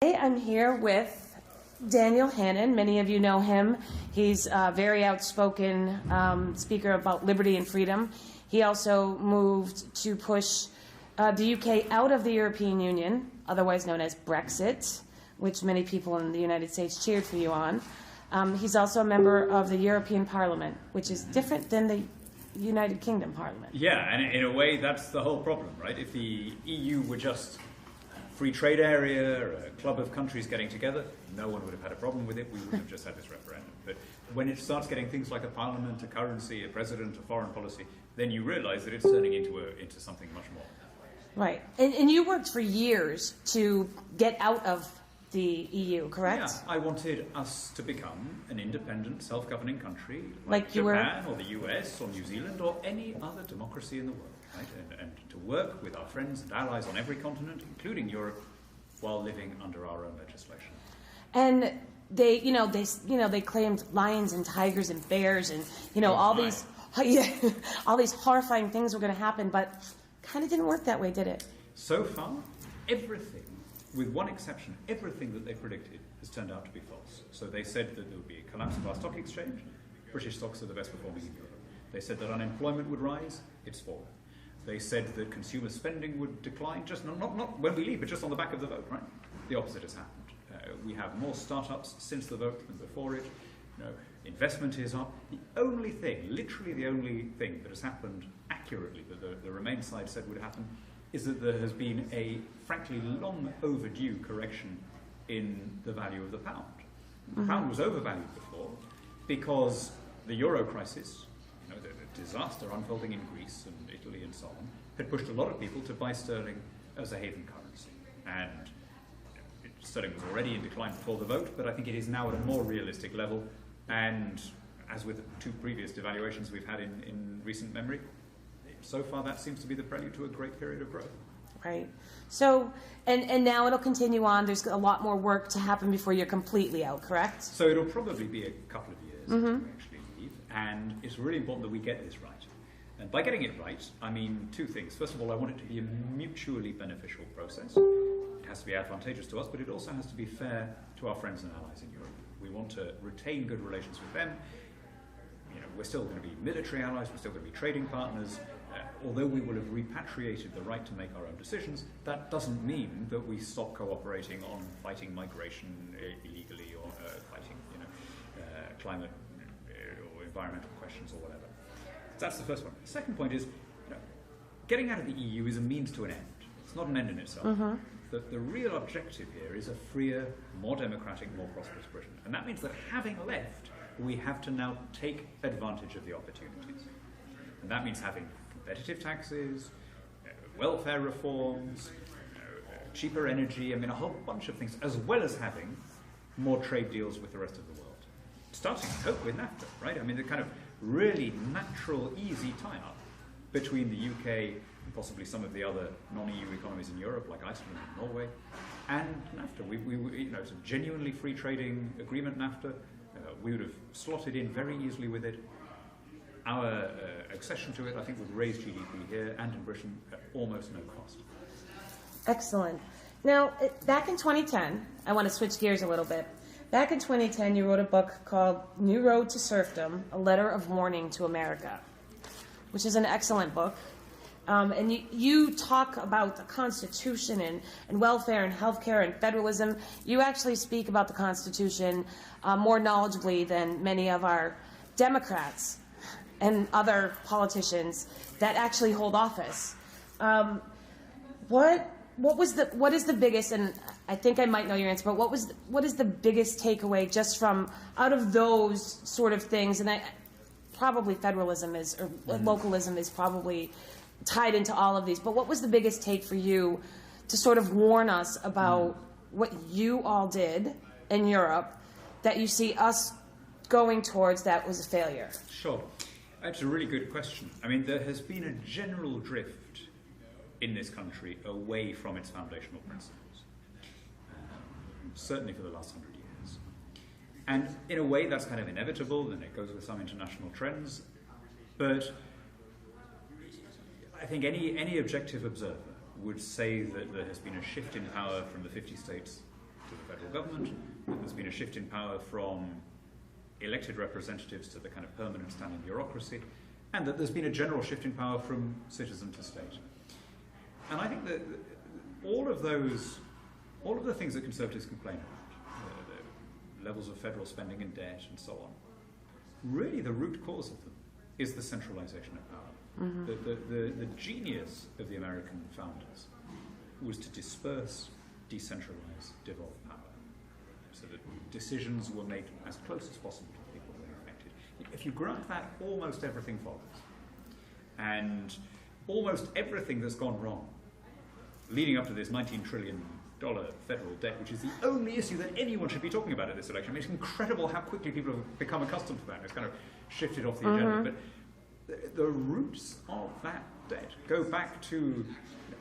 I'm here with Daniel Hannan. Many of you know him. He's a very outspoken speaker about liberty and freedom. He also moved to push the UK out of the European Union, otherwise known as Brexit, which many people in the United States cheered for you on. He's also a member of the European Parliament, which is different than the United Kingdom Parliament. Yeah, and in a way that's the whole problem, right? If the EU were just free trade area, a club of countries getting together, no one would have had a problem with it. We would have just had this referendum. But when it starts getting things like a parliament, a currency, a president, a foreign policy, then you realize that it's turning into something much more. Right. And you worked for years to get out of the EU, correct? Yeah, I wanted us to become an independent, self-governing country like Japan or the US or New Zealand or any other democracy in the world. Right? And to work with our friends and allies on every continent, including Europe, while living under our own legislation. And they claimed lions and tigers and bears and all these horrifying things were going to happen, but kind of didn't work that way, did it? So far, everything, with one exception, everything that they predicted has turned out to be false. So they said that there would be a collapse of our stock exchange. British stocks are the best performing in Europe. They said that unemployment would rise. It's fallen. They said that consumer spending would decline, just not when we leave, but just on the back of the vote, right? The opposite has happened. We have more startups since the vote than before it. Investment is up. The only thing, literally the only thing that has happened accurately that the Remain side said would happen is that there has been a, frankly, long overdue correction in the value of the pound. The pound was overvalued before because the euro crisis, the disaster unfolding in Greece and Italy and so on, had pushed a lot of people to buy sterling as a haven currency. And sterling was already in decline before the vote, but I think it is now at a more realistic level. And as with the two previous devaluations we've had in recent memory, so far that seems to be the prelude to a great period of growth. Right. So, and now it'll continue on. There's a lot more work to happen before you're completely out, correct? So it'll probably be a couple of years until we actually leave. And it's really important that we get this right. And by getting it right, I mean two things. First of all, I want it to be a mutually beneficial process. It has to be advantageous to us, but it also has to be fair to our friends and allies in Europe. We want to retain good relations with them. We're still going to be military allies, we're still going to be trading partners. Although we will have repatriated the right to make our own decisions, that doesn't mean that we stop cooperating on fighting migration illegally or fighting climate or environmental questions or whatever. That's the first one. The second point is, getting out of the EU is a means to an end. It's not an end in itself. The real objective here is a freer, more democratic, more prosperous Britain. And that means that having left, we have to now take advantage of the opportunities. And that means having competitive taxes, welfare reforms, cheaper energy, a whole bunch of things, as well as having more trade deals with the rest of the world. Starting, I hope, with NAFTA, right? The kind of really natural, easy tie-up between the UK and possibly some of the other non-EU economies in Europe, like Iceland and Norway, and NAFTA. It's a genuinely free trading agreement, NAFTA. We would have slotted in very easily with it. Our accession to it, I think, would raise GDP here and in Britain at almost no cost. Excellent. Now, back in 2010, I want to switch gears a little bit. Back in 2010, you wrote a book called New Road to Serfdom, A Letter of Warning to America, which is an excellent book. And you talk about the Constitution and welfare and healthcare and federalism. You actually speak about the Constitution more knowledgeably than many of our Democrats and other politicians that actually hold office. What is the biggest, and I think I might know your answer, but what is the biggest takeaway just from out of those sort of things? And probably federalism or localism is probably tied into all of these, but what was the biggest take for you to sort of warn us about what you all did in Europe that you see us going towards that was a failure? Sure. That's a really good question. There has been a general drift in this country away from its foundational principles, certainly for the last 100 years. And in a way that's kind of inevitable, and it goes with some international trends, but I think any objective observer would say that there has been a shift in power from the 50 states to the federal government, that there's been a shift in power from elected representatives to the kind of permanent standing bureaucracy, and that there's been a general shift in power from citizen to state. And I think that all of the things that Conservatives complain about, the levels of federal spending and debt and so on, really the root cause of them is the centralization of power. The genius of the American founders was to disperse, decentralize, devolve power, so that decisions were made as close as possible to the people who were affected. If you grant that, almost everything follows. And almost everything that's gone wrong, leading up to this $19 trillion federal debt, which is the only issue that anyone should be talking about at this election. I mean, it's incredible how quickly people have become accustomed to that. It's kind of shifted off the agenda. But the roots of that debt go back to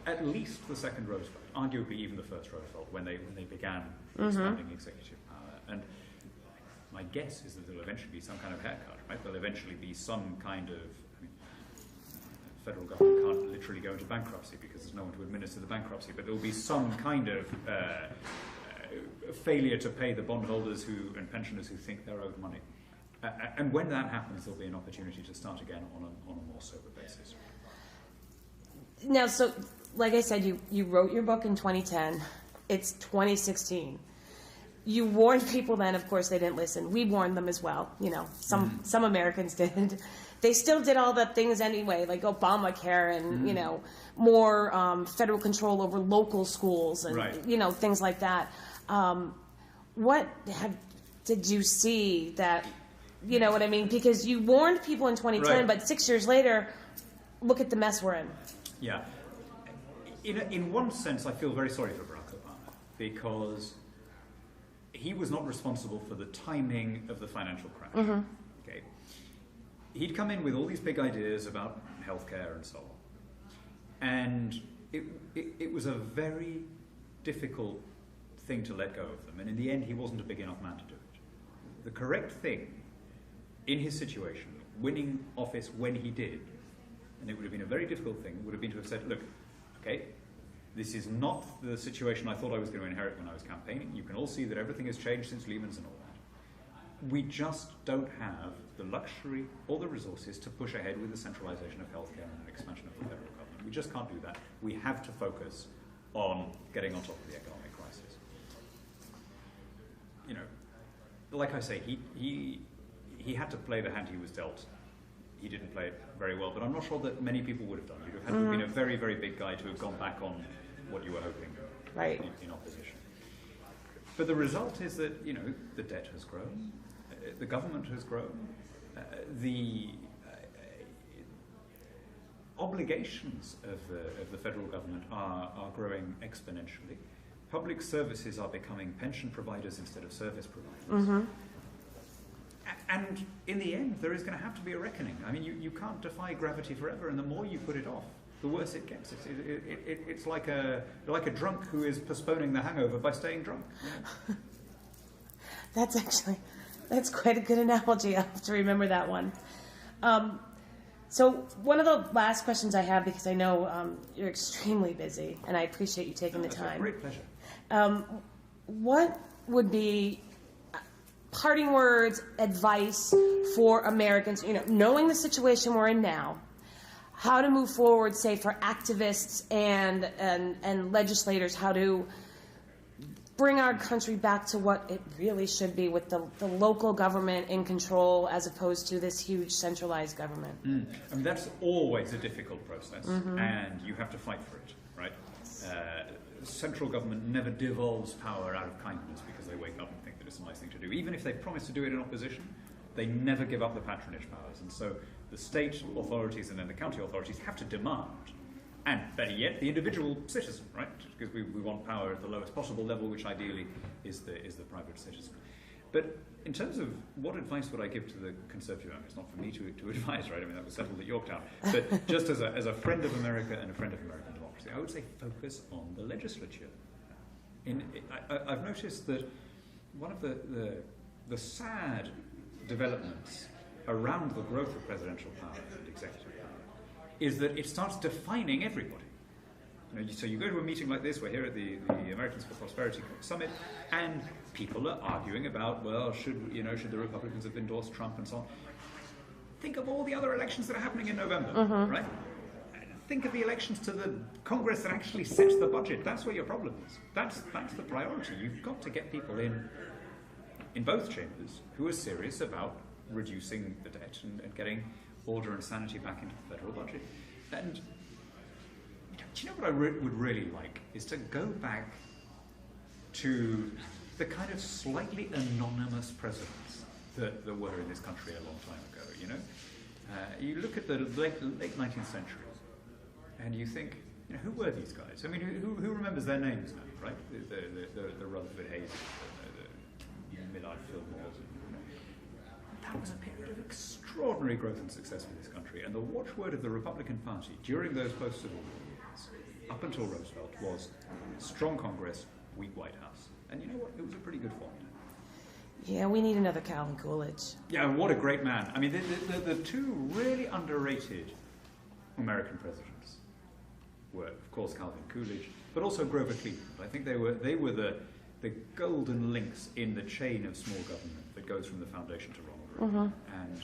at least the second Roosevelt, arguably even the first Roosevelt, when they began expanding executive power. And my guess is that there'll eventually be some kind of haircut, right? There'll eventually be some kind of... federal government can't literally go into bankruptcy because there's no one to administer the bankruptcy, but there will be some kind of failure to pay the bondholders and pensioners who think they're owed money. And when that happens, there'll be an opportunity to start again on a more sober basis. Now, so, like I said, you wrote your book in 2010. It's 2016. You warned people then, of course, they didn't listen. We warned them as well. You know, some Americans did. They still did all the things anyway, like Obamacare and, you know, more federal control over local schools and, you know, things like that. Did you see that, you know what I mean? Because you warned people in 2010, but 6 years later, look at the mess we're in. Yeah. In one sense, I feel very sorry for Barack Obama, because he was not responsible for the timing of the financial crash. Okay. He'd come in with all these big ideas about healthcare and so on. And it was a very difficult thing to let go of them. And in the end, he wasn't a big enough man to do it. The correct thing in his situation, winning office when he did, and it would have been a very difficult thing, would have been to have said, look, okay, this is not the situation I thought I was going to inherit when I was campaigning. You can all see that everything has changed since Lehman's and all that. We just don't have the luxury or the resources to push ahead with the centralization of healthcare and the expansion of the federal government. We just can't do that. We have to focus on getting on top of the economic crisis. You know, like I say, he had to play the hand he was dealt. He didn't play it very well, but I'm not sure that many people would have done. You'd have had to have been a very, very big guy to have gone back on what you were hoping in opposition. But the result is that, you know, the debt has grown, the government has grown, the obligations of the federal government are growing exponentially. Public services are becoming pension providers instead of service providers. And in the end, there is going to have to be a reckoning. I mean, you can't defy gravity forever, and the more you put it off, the worse it gets. It's like a drunk who is postponing the hangover by staying drunk. You know? That's quite a good analogy. I'll have to remember that one. So one of the last questions I have, because I know you're extremely busy, and I appreciate you taking the time. A great pleasure. What would be parting words, advice for Americans, you know, knowing the situation we're in now, how to move forward, say, for activists and legislators, how to bring our country back to what it really should be, with the local government in control as opposed to this huge centralized government? I mean, that's always a difficult process, and you have to fight for it, right? Central government never devolves power out of kindness because they wake up and think that it's a nice thing to do. Even if they promise to do it in opposition, they never give up the patronage powers. And so the state authorities and then the county authorities have to demand, and better yet, the individual citizen, right? Because we want power at the lowest possible level, which ideally is the private citizen. But in terms of what advice would I give to the Conservative, I mean, it's not for me to advise, right? I mean, that was settled at Yorktown. But just as a friend of America and a friend of American democracy, I would say focus on the legislature. I've noticed that one of the sad developments around the growth of presidential power and executive power is that it starts defining everybody. So you go to a meeting like this, we're here at the Americans for Prosperity Summit, and people are arguing about, well, should the Republicans have endorsed Trump and so on. Think of all the other elections that are happening in November, right? Think of the elections to the Congress that actually sets the budget. That's where your problem is. That's the priority. You've got to get people in both chambers who are serious about reducing the debt and getting order and sanity back into the federal budget. And do you know what I would really like is to go back to the kind of slightly anonymous presidents that were in this country a long time ago. You look at the late 19th century, and you think, who were these guys? I mean, who remembers their names now, right? The Rutherford Hayes, the Millard Fillmores. That was a period of extraordinary growth and success for this country, and the watchword of the Republican Party during those post-Civil War years, up until Roosevelt, was strong Congress, weak White House. And you know what? It was a pretty good formula. Yeah, we need another Calvin Coolidge. Yeah, what a great man. I mean, the two really underrated American presidents were, of course, Calvin Coolidge, but also Grover Cleveland. I think they were the golden links in the chain of small government that goes from the foundation to Ronald Reagan. And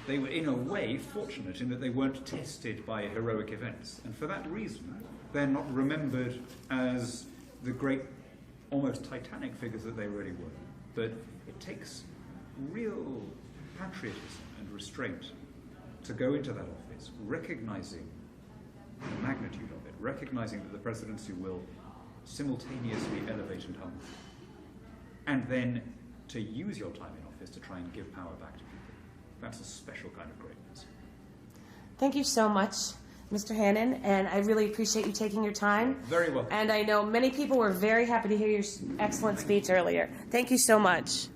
they were, in a way, fortunate in that they weren't tested by heroic events. And for that reason, they're not remembered as the great, almost titanic figures that they really were. But it takes real patriotism and restraint to go into that office, recognizing the magnitude of it, recognizing that the presidency will simultaneously elevate and humble, and then to use your time in office to try and give power back to people. That's a special kind of greatness. Thank you so much, Mr. Hannan, and I really appreciate you taking your time. Very well. And I know many people were very happy to hear your excellent speech earlier. Thank you so much.